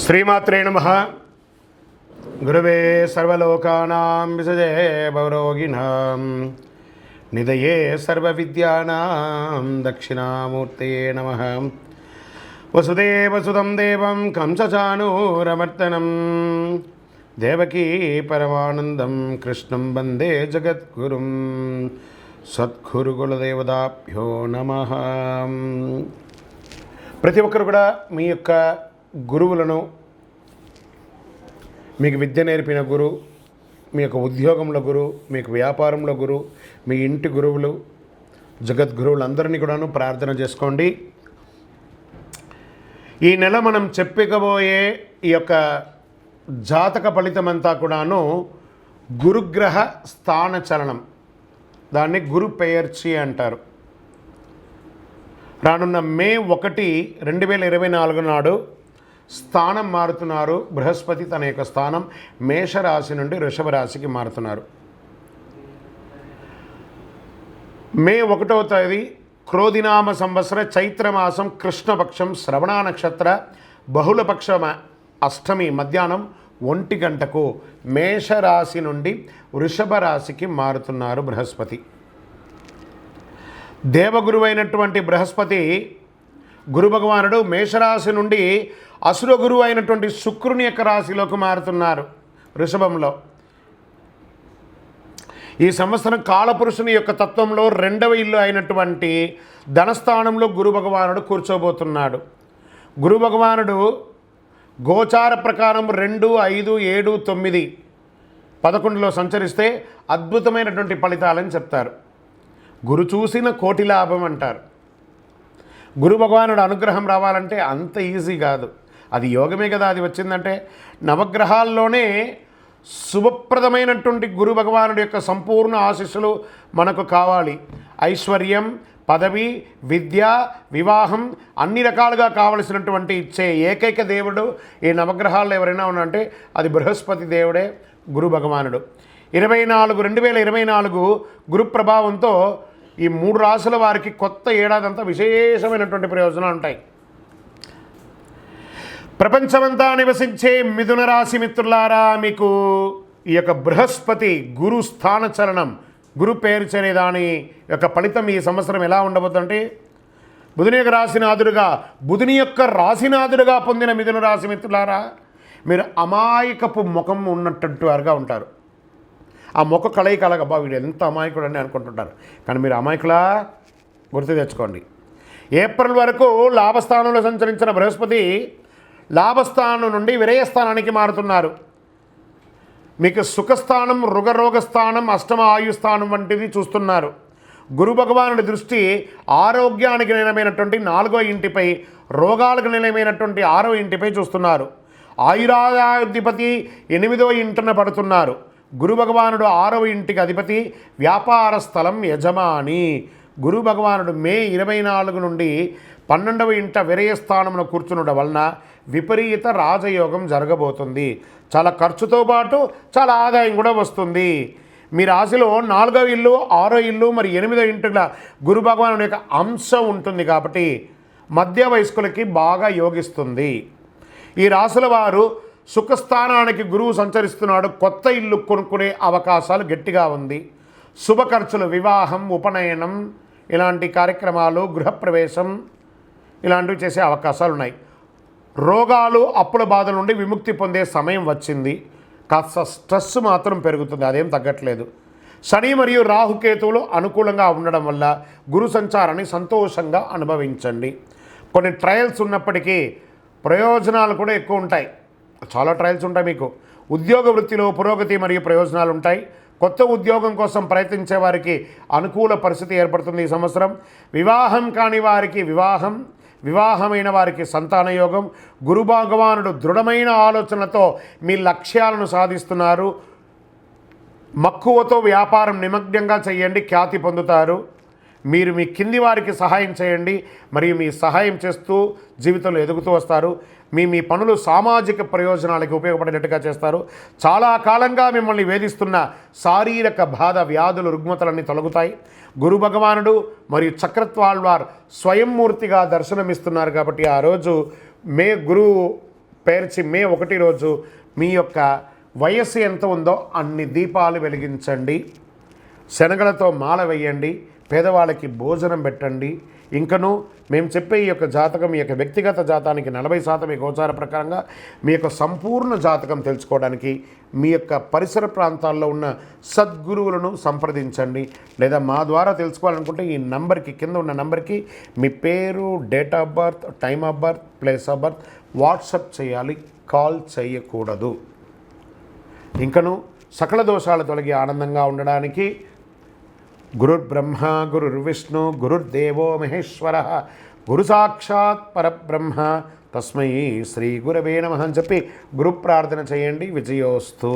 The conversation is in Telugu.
శ్రీమాత్రే నమః. గురవే సర్వలోకానాం విసజే భవరోగిణాం నిదయే సర్వవిద్యానాం దక్షిణామూర్తయే నమః. వసుదేవసుతం దేవం కంసచానూరమర్దనం దేవకీ పరమానందం కృష్ణం వందే జగద్గురుం. సద్గురుకులదేవతాభ్యో నమః. ప్రతి ఒక్కరు కూడా మీ యొక్క గురువులను, మీకు విద్య నేర్పిన గురు, మీ యొక్క ఉద్యోగంలో గురు, మీకు వ్యాపారంలో గురు, మీ ఇంటి గురువులు, జగద్గురువులందరినీ కూడాను ప్రార్థన చేసుకోండి. ఈ నెల మనం చెప్పుకోబోయే ఈ యొక్క జాతక ఫలితమంతా కూడాను గురుగ్రహ స్థాన చలనం, దాన్ని గురు పెయర్చి అంటారు. రానున్న మే 1, 2024 నాడు స్థానం మారుతున్నారు. బృహస్పతి తన యొక్క స్థానం మేషరాశి నుండి వృషభ రాశికి మారుతున్నారు. మే 1వ తేదీ క్రోధినామ సంవత్సర చైత్రమాసం కృష్ణపక్షం శ్రవణ నక్షత్ర బహుళపక్ష అష్టమి మధ్యాహ్నం 1 గంటకు మేషరాశి నుండి వృషభ రాశికి మారుతున్నారు బృహస్పతి. దేవగురువైనటువంటి బృహస్పతి గురు భగవానుడు మేషరాశి నుండి అసుర గురువు అయినటువంటి శుక్రుని యొక్క రాశిలోకి మారుతున్నారు వృషభంలో. ఈ సంవత్సరం కాలపురుషుని యొక్క తత్వంలో 2వ ఇల్లు అయినటువంటి ధనస్థానంలో గురు భగవానుడు కూర్చోబోతున్నాడు. గురు భగవానుడు గోచార ప్రకారం 2, 5, 7, 9, 11లో సంచరిస్తే అద్భుతమైనటువంటి ఫలితాలని చెప్తారు. గురు చూసిన కోటి లాభం అంటారు. గురు భగవానుడు అనుగ్రహం రావాలంటే అంత ఈజీ కాదు, అది యోగమే కదా. అది వచ్చిందంటే నవగ్రహాల్లోనే శుభప్రదమైనటువంటి గురు భగవానుడి యొక్క సంపూర్ణ ఆశీస్సులు మనకు కావాలి. ఐశ్వర్యం, పదవి, విద్య, వివాహం అన్ని రకాలుగా కావలసినటువంటి ఇచ్చే ఏకైక దేవుడు ఈ నవగ్రహాల్లో ఎవరైనా ఉన్నారంటే అది బృహస్పతి దేవుడే, గురు భగవానుడు. 2024 గురు ప్రభావంతో ఈ 3 రాశుల వారికి కొత్త ఏడాదంతా విశేషమైనటువంటి ప్రయోజనాలు ఉంటాయి. ప్రపంచమంతా నివసించే మిథున రాశి మిత్రులారా, మీకు ఈ యొక్క బృహస్పతి గురు స్థాన చలనం, గురు పేరు చేరే దాని యొక్క ఫలితం ఈ సంవత్సరం ఎలా ఉండబోతుందంటే, బుధుని యొక్క రాశినాథుడుగా, బుధుని యొక్క రాశినాథుడుగా పొందిన మిథున రాశి మిత్రులారా, మీరు అమాయకపు ముఖం ఉన్నట్టు వారుగా ఉంటారు. ఆ ముఖ కలయికలాగా అబ్బా వీడు ఎంత అమాయకుడు అని అనుకుంటుంటారు, కానీ మీరు అమాయకులా గుర్తు తెచ్చుకోండి. ఏప్రిల్ వరకు లాభస్థానంలో సంచరించిన బృహస్పతి లాభస్థానం నుండి విరయస్థానానికి మారుతున్నారు. మీకు సుఖస్థానం, రుగరోగస్థానం, అష్టమ ఆయుస్థానం వంటిది చూస్తున్నారు. గురు భగవానుడి దృష్టి ఆరోగ్యానికి నిలమైనటువంటి 4వ ఇంటిపై, రోగాలకు నిలమైనటువంటి 6వ ఇంటిపై చూస్తున్నారు. ఆయురాధిపతి 8వ ఇంటిన పడుతున్నారు. గురు భగవానుడు 6వ ఇంటికి అధిపతి, వ్యాపార స్థలం యజమాని. గురు భగవానుడు మే 24 నుండి 12వ ఇంట విరయస్థానంలో కూర్చునడం వలన విపరీత రాజయోగం జరగబోతుంది. చాలా ఖర్చుతో పాటు చాలా ఆదాయం కూడా వస్తుంది. మీ రాశిలో 4వ ఇల్లు, 6వ ఇల్లు, మరి 8వ ఇంటిల గురు భగవానుడి యొక్క అంశం ఉంటుంది కాబట్టి మధ్య వయస్కులకి బాగా యోగిస్తుంది. ఈ రాశుల వారు సుఖస్థానానికి గురువు సంచరిస్తున్నాడు. కొత్త ఇల్లు కొనుక్కునే అవకాశాలు గట్టిగా ఉంది. శుభ ఖర్చులు, వివాహం, ఉపనయనం ఇలాంటి కార్యక్రమాలు, గృహప్రవేశం ఇలాంటివి చేసే అవకాశాలు ఉన్నాయి. రోగాలు, అప్పుల బాధల నుండి విముక్తి పొందే సమయం వచ్చింది. కాస్త స్ట్రెస్ మాత్రం పెరుగుతుంది, అదేం తగ్గట్లేదు. శని మరియు రాహుకేతువులు అనుకూలంగా ఉండడం వల్ల గురు సంచారాన్ని సంతోషంగా అనుభవించండి. కొన్ని ట్రయల్స్ ఉన్నప్పటికీ ప్రయోజనాలు కూడా ఎక్కువ ఉంటాయి. చాలా ట్రయల్స్ ఉంటాయి. మీకు ఉద్యోగ వృత్తిలో పురోగతి మరియు ప్రయోజనాలు ఉంటాయి. కొత్త ఉద్యోగం కోసం ప్రయత్నించే వారికి అనుకూల పరిస్థితి ఏర్పడుతుంది ఈ సంవత్సరం. వివాహం కాని వారికి వివాహం, వివాహమైన వారికి సంతాన యోగం. గురు భగవానుడు దృఢమైన ఆలోచనలతో మీ లక్ష్యాలను సాధిస్తున్నారు. మక్కువతో వ్యాపారం నిమగ్నంగా చేయండి, ఖ్యాతి పొందుతారు. మీరు మీ కింది వారికి సహాయం చేయండి, మరియు మీ సహాయం చేస్తూ జీవితంలో ఎదుగుతూ వస్తారు. మీ పనులు సామాజిక ప్రయోజనాలకు ఉపయోగపడేటట్టుగా చేస్తారు. చాలా కాలంగా మిమ్మల్ని వేధిస్తున్న శారీరక బాధ, వ్యాధులు, రుగ్మతలన్నీ తొలగుతాయి. గురు భగవానుడు మరియు చక్రత్వాల్వార్ స్వయంమూర్తిగా దర్శనమిస్తున్నారు కాబట్టి ఆ రోజు మే గురు పేర్చి మే 1 రోజు మీ యొక్క వయస్సు ఎంత ఉందో అన్ని దీపాలు వెలిగించండి, శనగలతో మాల వేయండి, పేదవాళ్ళకి భోజనం పెట్టండి. ఇంకనూ మేము చెప్పే ఈ యొక్క జాతకం, మీ యొక్క వ్యక్తిగత జాతకానికి 40% గోచార ప్రకారంగా మీ యొక్క సంపూర్ణ జాతకం తెలుసుకోవడానికి మీ యొక్క పరిసర ప్రాంతాల్లో ఉన్న సద్గురువులను సంప్రదించండి. లేదా మా ద్వారా తెలుసుకోవాలనుకుంటే ఈ నంబర్కి, కింద ఉన్న నంబర్కి మీ పేరు, date of birth, time of birth, place of birth WhatsApp చేయాలి, కాల్ చేయకూడదు. ఇంకను సకల దోషాలు తొలగి ఆనందంగా ఉండడానికి గురుర్బ్రహ్మ గురుర్విష్ణు గురుర్దేవో మహేశ్వర గురు సాక్షాత్ పరబ్రహ్మ తస్మై శ్రీ గురవే నమః అని చెప్పి గురు ప్రార్థన చేయండి. విజయోస్తు.